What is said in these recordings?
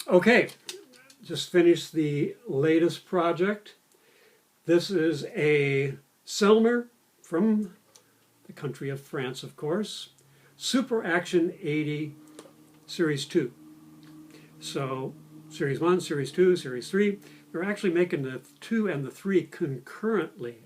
Okay, just finished the latest project. This is a Selmer from the country of France, of course. Super Action 80 Series 2. So Series 1, Series 2, Series 3. They're actually making the 2 and the 3 concurrently,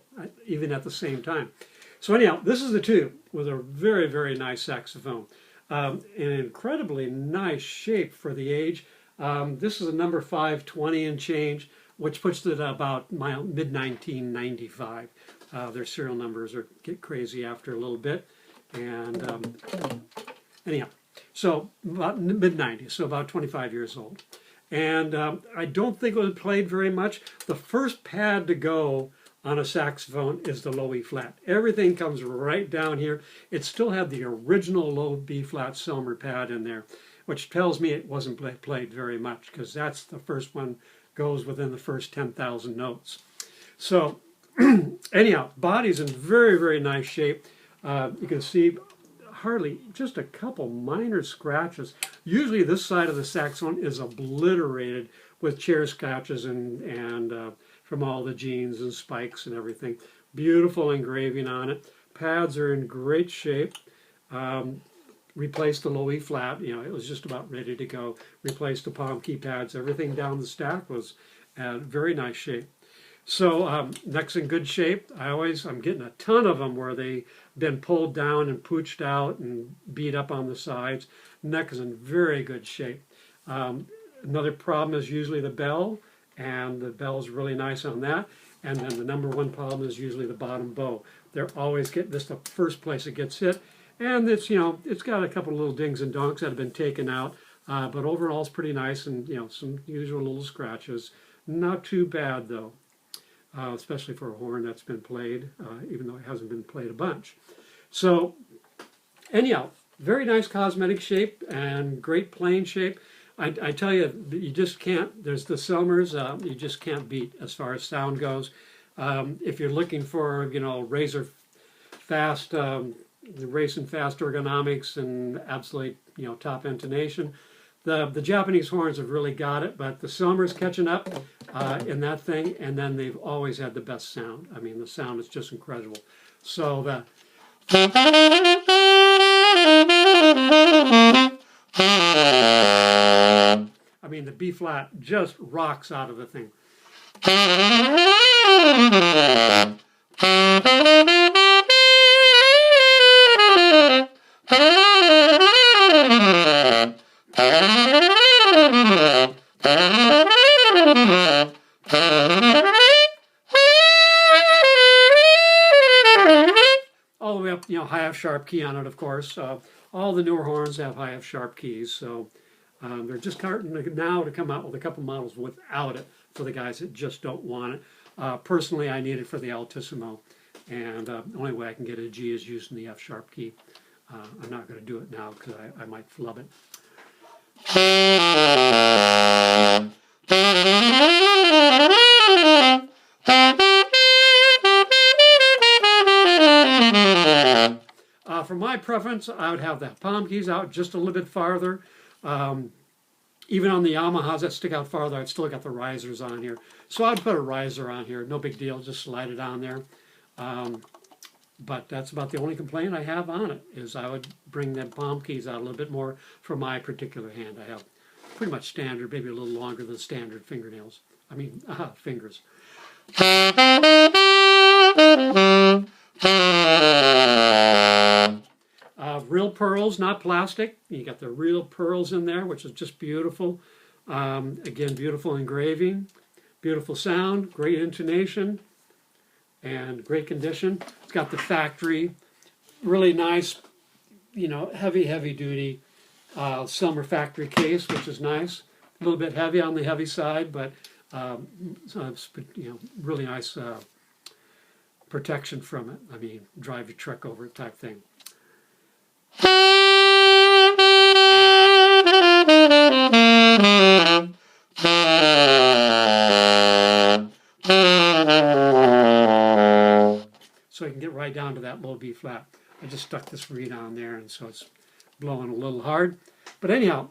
even at the same time. So anyhow, this is the 2 with a very, very nice saxophone. An incredibly nice shape for the age. This is a number 520 and change, which puts it about mid-1995. Their serial numbers get crazy after a little bit. And anyhow, so about mid-90s, so about 25 years old. And I don't think it was played very much. The first pad to go on a saxophone is the low E flat. Everything comes right down here. It still had the original low B flat Selmer pad in there, which tells me it wasn't played very much, because that's the first one goes within the first 10,000 notes. So anyhow, body's in very, very nice shape. You can see hardly just a couple minor scratches. Usually this side of the saxophone is obliterated with chair scratches and from all the jeans and spikes and everything. Beautiful engraving on it. Pads are in great shape. Replaced the low E flat, it was just about ready to go. Replaced the palm key pads. Everything down the stack was in very nice shape. So neck's in good shape. I'm getting a ton of them where they've been pulled down and pooched out and beat up on the sides. Neck is in very good shape. Another problem is usually the bell, and the bell's really nice on that. And then the number one problem is usually the bottom bow. They're always this the first place it gets hit. And it's, it's got a couple of little dings and donks that have been taken out, but overall it's pretty nice, and some usual little scratches. Not too bad though, especially for a horn that's been played, even though it hasn't been played a bunch. So anyhow, very nice cosmetic shape and great playing shape. I tell you, you just can't. There's the Selmers, you just can't beat as far as sound goes. If you're looking for razor fast. The racing fast ergonomics and absolute top intonation. The Japanese horns have really got it, but the Selmer's catching up in that thing, and then they've always had the best sound. I mean, the sound is just incredible. So the B flat just rocks out of the thing. All the way up, high F sharp key on it, of course. All the newer horns have high F sharp keys, so they're just starting now to come out with a couple models without it for the guys that just don't want it. Personally, I need it for the Altissimo, and the only way I can get a G is using the F sharp key. I'm not going to do it now because I might flub it. For my preference, I would have the palm keys out just a little bit farther. Even on the Yamahas that stick out farther, I've still got the risers on here. So I'd put a riser on here, no big deal, just slide it on there. But that's about the only complaint I have on it, is I would bring the palm keys out a little bit more for my particular hand. I have pretty much standard, maybe a little longer than standard fingernails. Fingers. Real pearls, not plastic. You got the real pearls in there, which is just beautiful. Again, beautiful engraving, beautiful sound, great intonation, and great condition. It's got the factory, really nice, heavy duty Selmer factory case, which is nice. A little bit heavy on the heavy side, but really nice protection from it. I mean, drive your truck over it type thing. So you can get right down to that low B flat. I just stuck this reed on there, and so it's blowing a little hard. But anyhow,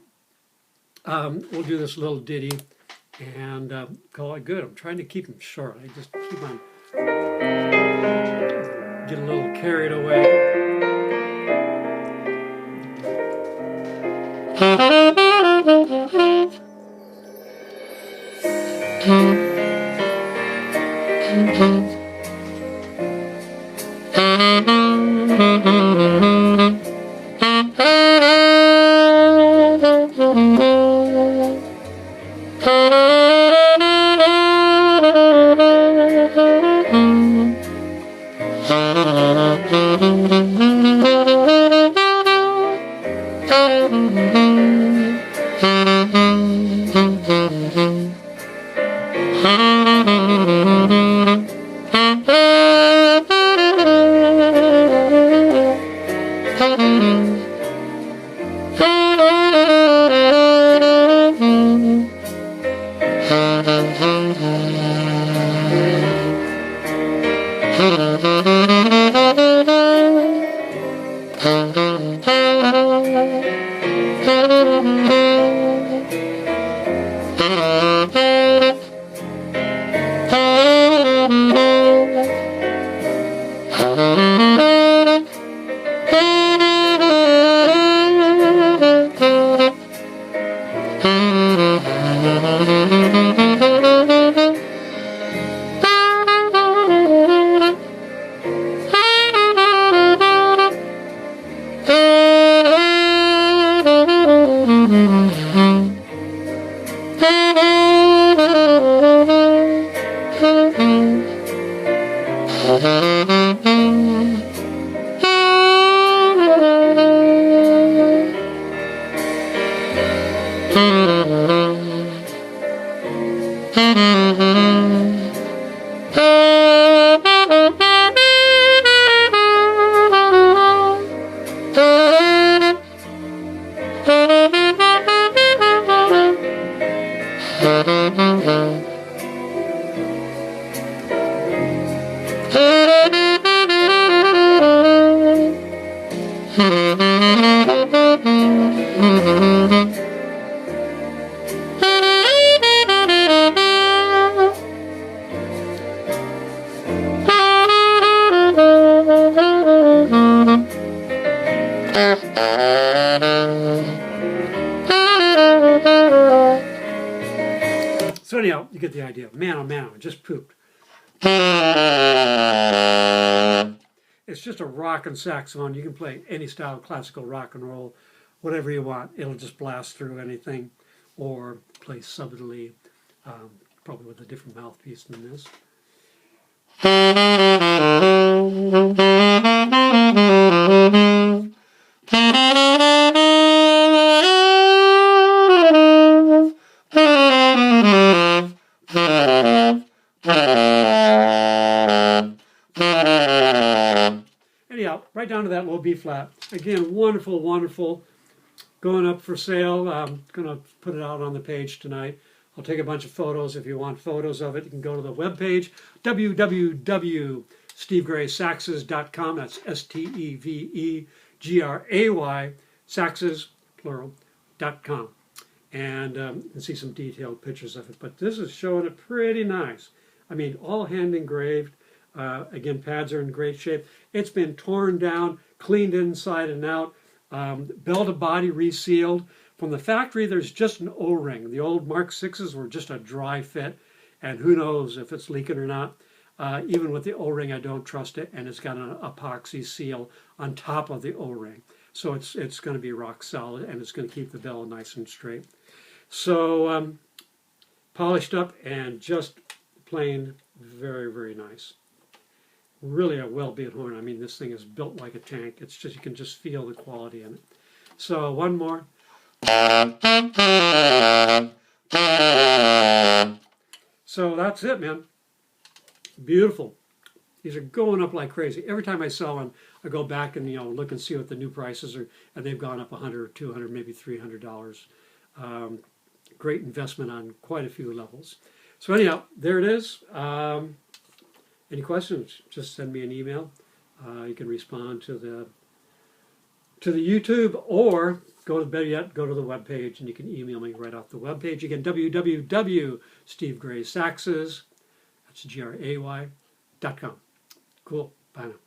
we'll do this little ditty and call it good. I'm trying to keep them short. I just keep on get a little carried away. So anyhow, you get the idea. Man, oh man, I just pooped. It's just a rockin' saxophone. You can play any style of classical rock and roll, whatever you want. It'll just blast through anything, or play subtly, probably with a different mouthpiece than this. Anyhow, right down to that low B flat. Again, wonderful, wonderful. Going up for sale. I'm going to put it out on the page tonight. I'll take a bunch of photos. If you want photos of it, you can go to the webpage, www.stevgraysaxes.com. That's STEVEGRAY, saxes, plural.com. And you can see some detailed pictures of it. But this is showing it pretty nice. I mean, all hand engraved. Again, pads are in great shape. It's been torn down, cleaned inside and out, bell to body resealed. From the factory, there's just an O-ring. The old Mark 6s were just a dry fit, and who knows if it's leaking or not. Even with the O-ring, I don't trust it, and it's got an epoxy seal on top of the O-ring. So it's going to be rock solid, and it's going to keep the bell nice and straight. So polished up and just plain very, very nice. Really a well-built horn. I mean, this thing is built like a tank. It's just, you can just feel the quality in it. So one more. So that's it, man. Beautiful. These are going up like crazy. Every time I sell one, I go back and look and see what the new prices are, and they've gone up $100 or $200, maybe $300. Great investment on quite a few levels. So anyhow, there it is. Any questions? Just send me an email. You can respond to to the YouTube, or better yet, go to the webpage and you can email me right off the webpage. Again, www.stevegraysaxes, that's GRAY.com. Cool. Bye now.